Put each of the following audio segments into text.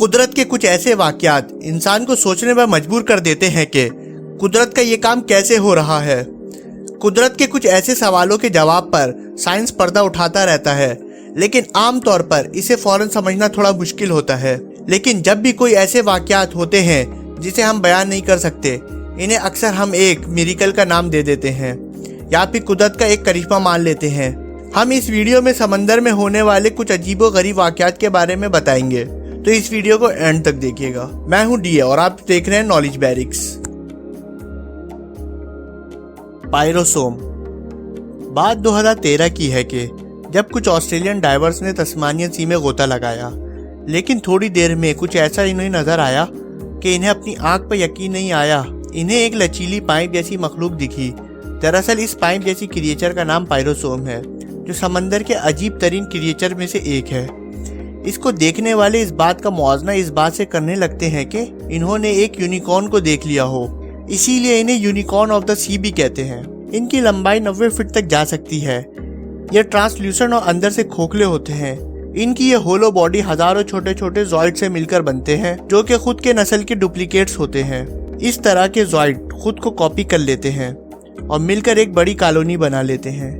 कुदरत के कुछ ऐसे वाकयात इंसान को सोचने पर मजबूर कर देते हैं कि कुदरत का ये काम कैसे हो रहा है। कुदरत के कुछ ऐसे सवालों के जवाब पर साइंस पर्दा उठाता रहता है, लेकिन आमतौर पर इसे फौरन समझना थोड़ा मुश्किल होता है। लेकिन जब भी कोई ऐसे वाकयात होते हैं जिसे हम बयान नहीं कर सकते, इन्हें अक्सर हम एक मिरेकल का नाम दे देते हैं या फिर कुदरत का एक करिश्मा मान लेते हैं। हम इस वीडियो में समंदर में होने वाले कुछ अजीबोगरीब वाकयात के बारे में बताएंगे, तो इस वीडियो को एंड तक देखिएगा। मैं हूं डीए और आप देख रहे हैं नॉलेज बैरिक्स। पायरोसोम। बात 2013 की है कि जब कुछ ऑस्ट्रेलियन डाइवर्स ने तस्मानियन सी में गोता लगाया, लेकिन थोड़ी देर में कुछ ऐसा इन्हें नजर आया कि इन्हें अपनी आंख पर यकीन नहीं आया। इन्हें एक लचीली पाइप जैसी मखलूक दिखी। दरअसल इस पाइप जैसी क्रिएचर का नाम पायरोसोम है, जो समंदर के अजीब तरीन क्रिएचर में से एक है। इसको देखने वाले इस बात का मुआवजा इस बात से करने लगते हैं कि इन्होंने एक यूनिकॉर्न को देख लिया हो, इसीलिए इन्हें यूनिकॉर्न ऑफ द सी भी कहते हैं। इनकी लंबाई 90 फीट तक जा सकती है। ये ट्रांसल्यूसेंट और अंदर से खोखले होते हैं। इनकी ये होलो बॉडी हजारों छोटे छोटे जॉइड से मिलकर बनते हैं, जो कि खुद के नस्ल के डुप्लीकेट्स होते हैं। इस तरह के जॉइड खुद को कॉपी कर लेते हैं और मिलकर एक बड़ी कॉलोनी बना लेते हैं,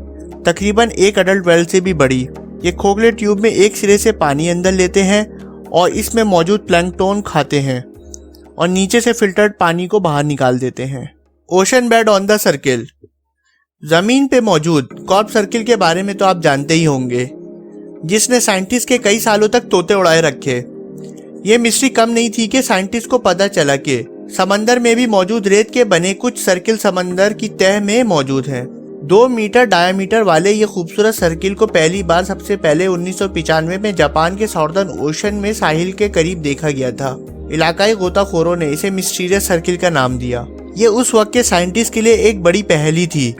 तकरीबन एक अडल्ट वेल से भी बड़ी। ये खोखले ट्यूब में एक सिरे से पानी अंदर लेते हैं और इसमें मौजूद प्लैंकटन खाते हैं और नीचे से फिल्टर्ड पानी को बाहर निकाल देते हैं। Ocean bed on the circle. जमीन पे मौजूद कॉर्प सर्किल के बारे में तो आप जानते ही होंगे, जिसने साइंटिस्ट के कई सालों तक तोते उड़ाए रखे। ये मिस्ट्री कम नहीं थी कि साइंटिस्ट को पता चला कि समंदर में भी मौजूद रेत के बने कुछ सर्किल समंदर की तह में मौजूद हैं। 2 मीटर डायामीटर वाले ये खूबसूरत सर्किल को पहली बार सबसे पहले 1995 में जापान के साउदर्न ओशन में साहिल के करीब देखा गया था। इलाकाई गोताखोरों ने इसे मिस्टीरियस सर्किल का नाम दिया। ये उस वक्त के साइंटिस्ट के लिए एक बड़ी पहेली थी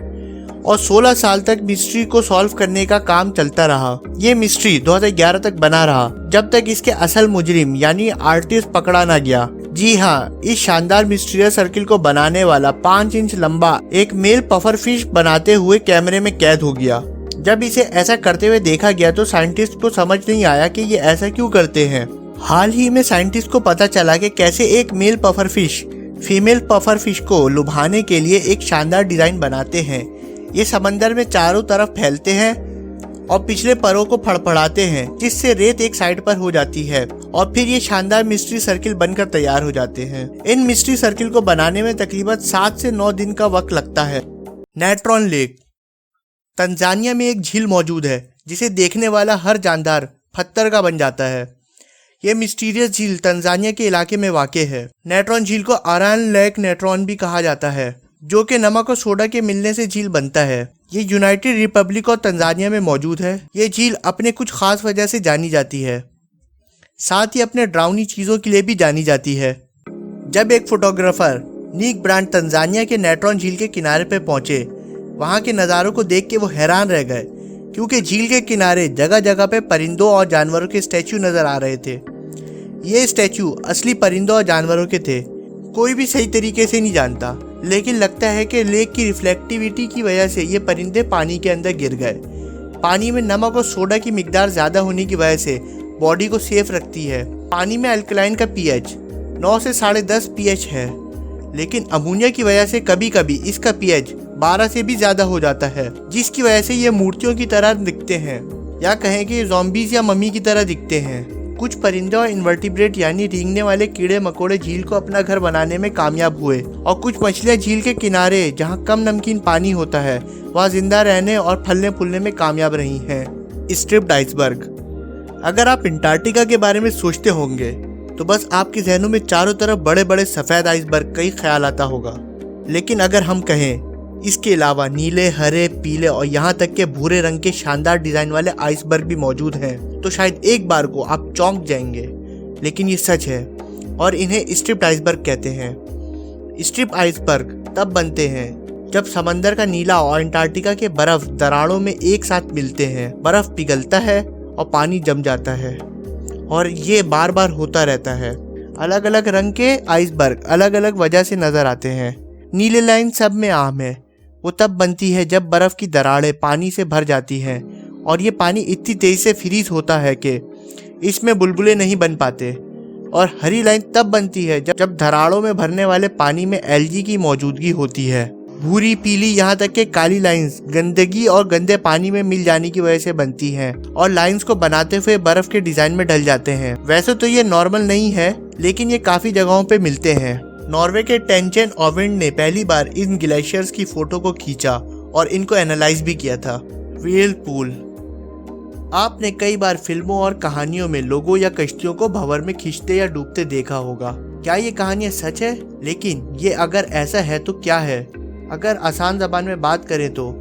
और 16 साल तक मिस्ट्री को सॉल्व करने का काम चलता रहा। ये मिस्ट्री 2011 तक बना रहा, जब तक इसके असल मुजरिम यानी आर्टिस्ट पकड़ा ना गया। जी हाँ, इस शानदार मिस्टीरियस सर्किल को बनाने वाला 5 इंच लंबा एक मेल पफर फिश बनाते हुए कैमरे में कैद हो गया। जब इसे ऐसा करते हुए देखा गया तो साइंटिस्ट को समझ नहीं आया कि ये ऐसा क्यों करते हैं। हाल ही में साइंटिस्ट को पता चला कि कैसे एक male puffer fish female puffer fish को लुभाने के लिए एक शानदार डिजाइन बनाते हैं। ये समंदर में चारों तरफ फैलते हैं और पिछले परों को फड़फड़ाते हैं, जिससे रेत एक साइड पर हो जाती है और फिर ये शानदार मिस्ट्री सर्किल बनकर तैयार हो जाते हैं। इन मिस्ट्री सर्किल को बनाने में तकरीबन 7 से 9 दिन का वक्त लगता है। Natron lake. तंजानिया में एक झील मौजूद है जिसे देखने वाला हर जानदार पत्थर का बन जाता है। ये मिस्टीरियस झील तंजानिया के इलाके में वाक़ है। नेट्रॉन झील को आरान लेक नेट्रॉन भी कहा जाता है, जो कि नमक और सोडा के मिलने से झील बनता है। ये यूनाइटेड रिपब्लिक और तंजानिया में मौजूद है। ये झील अपने कुछ खास वजह से जानी जाती है, साथ ही अपने डरावनी चीज़ों के लिए भी जानी जाती है। जब एक फोटोग्राफर नीक ब्रांड तंजानिया के नेट्रॉन झील के किनारे पर पहुंचे, वहां के नज़ारों को देख के वो हैरान रह गए, क्योंकि झील के किनारे जगह जगह पे परिंदों और जानवरों के स्टैचू नज़र आ रहे थे। ये स्टैचू असली परिंदों और जानवरों के थे। कोई भी सही तरीके से नहीं जानता, लेकिन लगता है कि लेक की रिफ्लेक्टिविटी की वजह से ये परिंदे पानी के अंदर गिर गए। पानी में नमक और सोडा की मिकदार ज़्यादा होने की वजह से बॉडी को सेफ रखती है। पानी में अल्कलाइन का पीएच 9 से 10.5 पीएच है, लेकिन अमोनिया की वजह से कभी कभी इसका पीएच 12 से भी ज़्यादा हो जाता है, जिसकी वजह से ये मूर्तियों की तरह दिखते हैं, या कहें कि ज़ॉम्बीज़ या मम्मी की तरह दिखते हैं। कुछ परिंदे और इन्वर्टिब्रेट यानी रेंगने वाले कीड़े मकोड़े झील को अपना घर बनाने में कामयाब हुए, और कुछ मछलियां झील के किनारे जहां कम नमकीन पानी होता है वहां जिंदा रहने और फलने फूलने में कामयाब रही हैं। Striped iceberg. अगर आप अंटार्कटिका के बारे में सोचते होंगे तो बस आपके जहनों में चारों तरफ बड़े बड़े सफ़ेद आइसबर्ग का ही ख्याल आता होगा, लेकिन अगर हम कहें इसके अलावा नीले, हरे, पीले और यहाँ तक के भूरे रंग के शानदार डिजाइन वाले आइसबर्ग भी मौजूद हैं, तो शायद एक बार को आप चौंक जाएंगे, लेकिन ये सच है और इन्हें स्ट्रिप्ड आइसबर्ग कहते हैं। स्ट्रिप आइसबर्ग तब बनते हैं जब समंदर का नीला और अंटार्कटिका के बर्फ दरारों में एक साथ मिलते हैं। बर्फ पिघलता है और पानी जम जाता है, और ये बार बार होता रहता है। अलग अलग रंग के आइसबर्ग अलग अलग वजह से नजर आते हैं। नीले लाइन सब में आम है। वो तब बनती है जब बर्फ़ की दरारें पानी से भर जाती हैं और ये पानी इतनी तेज़ी से फ्रीज होता है कि इसमें बुलबुले नहीं बन पाते और हरी लाइन तब बनती है जब धराड़ों में भरने वाले पानी में एल्गी की मौजूदगी होती है। भूरी, पीली, यहाँ तक कि काली लाइंस गंदगी और गंदे पानी में मिल जाने की वजह से बनती हैं और लाइंस को बनाते हुए बर्फ के डिजाइन में ढल जाते हैं। वैसे तो ये नॉर्मल नहीं है, लेकिन ये काफी जगहों पे मिलते हैं। नॉर्वे के टेंचेन ओविंड ने पहली बार इन ग्लेशियर्स की फोटो को खींचा और इनको एनालाइज भी किया था। व्हिर्लपूल। आपने कई बार फिल्मों और कहानियों में लोगों या कश्तियों को भंवर में खींचते या डूबते देखा होगा। क्या ये कहानियां सच है? लेकिन ये अगर ऐसा है तो क्या है? अगर आसान जबान में बात करें तो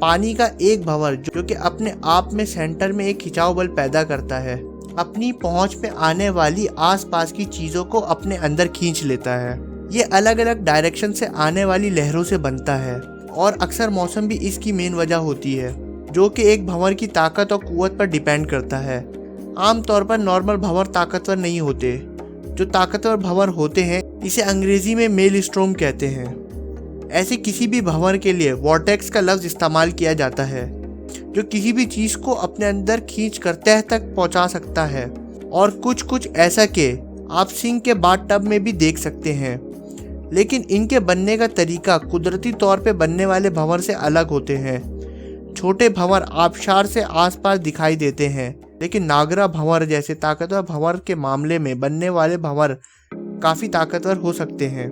पानी का एक भंवर जो कि अपने आप में सेंटर में एक खिंचाव बल पैदा करता है, अपनी पहुंच में आने वाली आसपास की चीजों को अपने अंदर खींच लेता है। ये अलग अलग डायरेक्शन से आने वाली लहरों से बनता है और अक्सर मौसम भी इसकी मेन वजह होती है, जो कि एक भंवर की ताकत और कुव्वत पर डिपेंड करता है। आमतौर पर नॉर्मल भंवर ताकतवर नहीं होते। जो ताकतवर भंवर होते हैं इसे अंग्रेजी में मेलस्ट्रोम कहते हैं। ऐसे किसी भी भंवर के लिए वॉर्टेक्स का लफ्ज इस्तेमाल किया जाता है, जो किसी भी चीज को अपने अंदर खींच कर तह तक पहुंचा सकता है। और कुछ ऐसा के आप सिंक के बाथ टब में भी देख सकते हैं, लेकिन इनके बनने का तरीका कुदरती तौर पे बनने वाले भंवर से अलग होते हैं। छोटे भंवर आबशार से आसपास दिखाई देते हैं, लेकिन नागरा भंवर जैसे ताकतवर भंवर के मामले में बनने वाले भंवर काफी ताकतवर हो सकते हैं।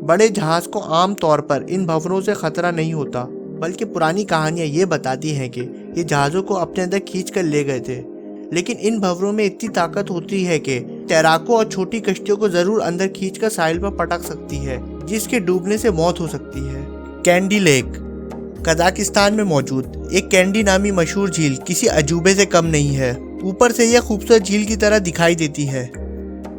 बड़े जहाज को आम तौर पर इन भंवरों से खतरा नहीं होता, बल्कि पुरानी कहानियां ये बताती हैं कि ये जहाज़ों को अपने अंदर खींच कर ले गए थे। लेकिन इन भंवरों में इतनी ताकत होती है कि तैराकों और छोटी कश्तियों को जरूर अंदर खींचकर साहिल पर पटक सकती है, जिसके डूबने से मौत हो सकती है। Candy lake. कजाकिस्तान में मौजूद एक कैंडी नामी मशहूर झील किसी अजूबे से कम नहीं है। ऊपर से यह खूबसूरत झील की तरह दिखाई देती है,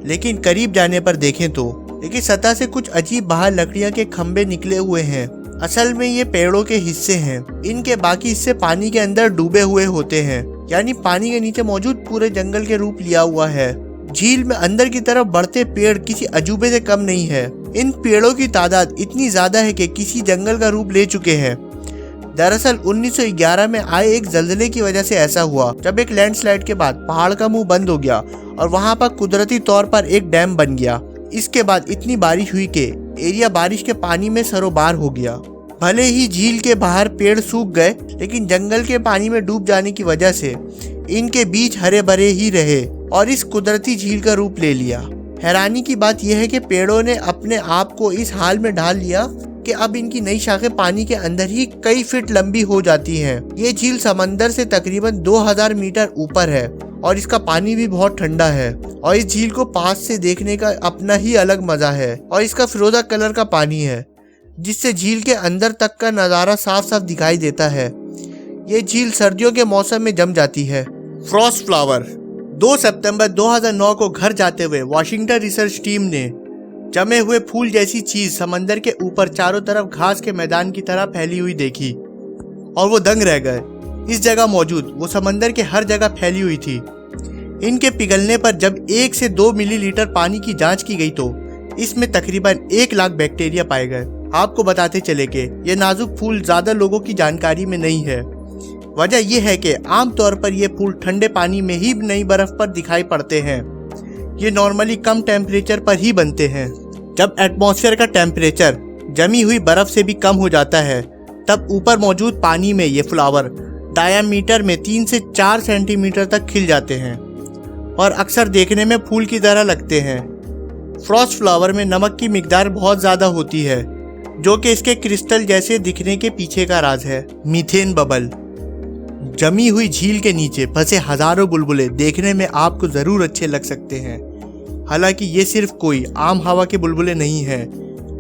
लेकिन करीब जाने पर देखें तो लेकिन सतह से कुछ अजीब बाहर लकड़ियां के खंभे निकले हुए हैं। असल में ये पेड़ों के हिस्से हैं। इनके बाकी हिस्से पानी के अंदर डूबे हुए होते हैं, यानी पानी के नीचे मौजूद पूरे जंगल के रूप लिया हुआ है। झील में अंदर की तरफ बढ़ते पेड़ किसी अजूबे से कम नहीं है। इन पेड़ों की तादाद इतनी ज्यादा है कि किसी जंगल का रूप ले चुके हैं। दरअसल 1911 में आए एक जल्जले की वजह से ऐसा हुआ, जब एक लैंडस्लाइड के बाद पहाड़ का मुंह बंद हो गया और वहां पर कुदरती तौर पर एक डैम बन गया। इसके बाद इतनी बारिश हुई कि एरिया बारिश के पानी में सरोबार हो गया। भले ही झील के बाहर पेड़ सूख गए, लेकिन जंगल के पानी में डूब जाने की वजह से इनके बीच हरे भरे ही रहे और इस कुदरती झील का रूप ले लिया। हैरानी की बात यह है कि पेड़ों ने अपने आप को इस हाल में ढाल लिया कि अब इनकी नई शाखें पानी के अंदर ही कई फीट लंबी हो जाती हैं। ये झील समंदर से तकरीबन 2000 मीटर ऊपर है और इसका पानी भी बहुत ठंडा है और इस झील को पास से देखने का अपना ही अलग मजा है। और इसका फिरोजा कलर का पानी है, जिससे झील के अंदर तक का नज़ारा साफ साफ दिखाई देता है। ये झील सर्दियों के मौसम में जम जाती है। Frost flower. 2 सितंबर 2009 को घर जाते हुए वाशिंगटन रिसर्च टीम ने जमे हुए फूल जैसी चीज समंदर के ऊपर चारों तरफ घास के मैदान की तरह फैली हुई देखी और वो दंग रह गए। इस जगह मौजूद वो समंदर के हर जगह फैली हुई थी। इनके पिघलने पर जब 1 से 2 मिलीलीटर पानी की जांच की गई तो इसमें तकरीबन 1 लाख बैक्टीरिया पाए गए। आपको बताते चले कि ये नाजुक फूल ज्यादा लोगों की जानकारी में नहीं है। वजह यह है कि आमतौर पर ये फूल ठंडे पानी में ही नई बर्फ पर दिखाई पड़ते हैं। ये नॉर्मली कम टेम्परेचर पर ही बनते हैं। जब एटमॉस्फेयर का टेम्परेचर जमी हुई बर्फ से भी कम हो जाता है, तब ऊपर मौजूद पानी में ये फ्लावर डायामीटर में 3 से 4 सेंटीमीटर तक खिल जाते हैं और अक्सर देखने में फूल की तरह लगते हैं। फ्रॉस्ट फ्लावर में नमक की मिकदार बहुत ज़्यादा होती है, जो कि इसके क्रिस्टल जैसे दिखने के पीछे का राज है। Methane bubble. जमी हुई झील के नीचे फंसे हजारों बुलबुले देखने में आपको ज़रूर अच्छे लग सकते हैं। हालांकि ये सिर्फ कोई आम हवा के बुलबुले नहीं हैं,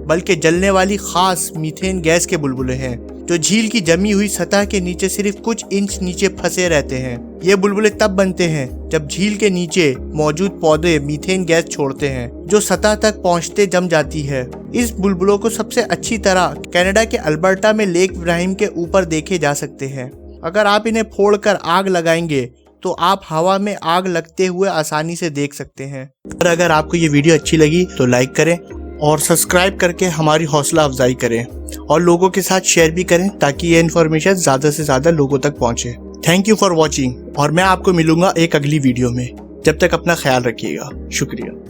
बल्कि जलने वाली खास मीथेन गैस के बुलबुले हैं, जो झील की जमी हुई सतह के नीचे सिर्फ कुछ इंच नीचे फंसे रहते हैं। ये बुलबुले तब बनते हैं जब झील के नीचे मौजूद पौधे मीथेन गैस छोड़ते हैं, जो सतह तक पहुंचते जम जाती है। इस बुलबुलों को सबसे अच्छी तरह कनाडा के अल्बर्टा में लेक इब्राहिम के ऊपर देखे जा सकते हैं। अगर आप इन्हें फोड़कर आग लगाएंगे तो आप हवा में आग लगते हुए आसानी से देख सकते हैं। और अगर आपको ये वीडियो अच्छी लगी तो लाइक करें और सब्सक्राइब करके हमारी हौसला अफजाई करें और लोगों के साथ शेयर भी करें, ताकि ये इन्फॉर्मेशन ज़्यादा से ज़्यादा लोगों तक पहुँचे। थैंक यू फॉर वॉचिंग और मैं आपको मिलूंगा एक अगली वीडियो में। जब तक अपना ख्याल रखिएगा। शुक्रिया।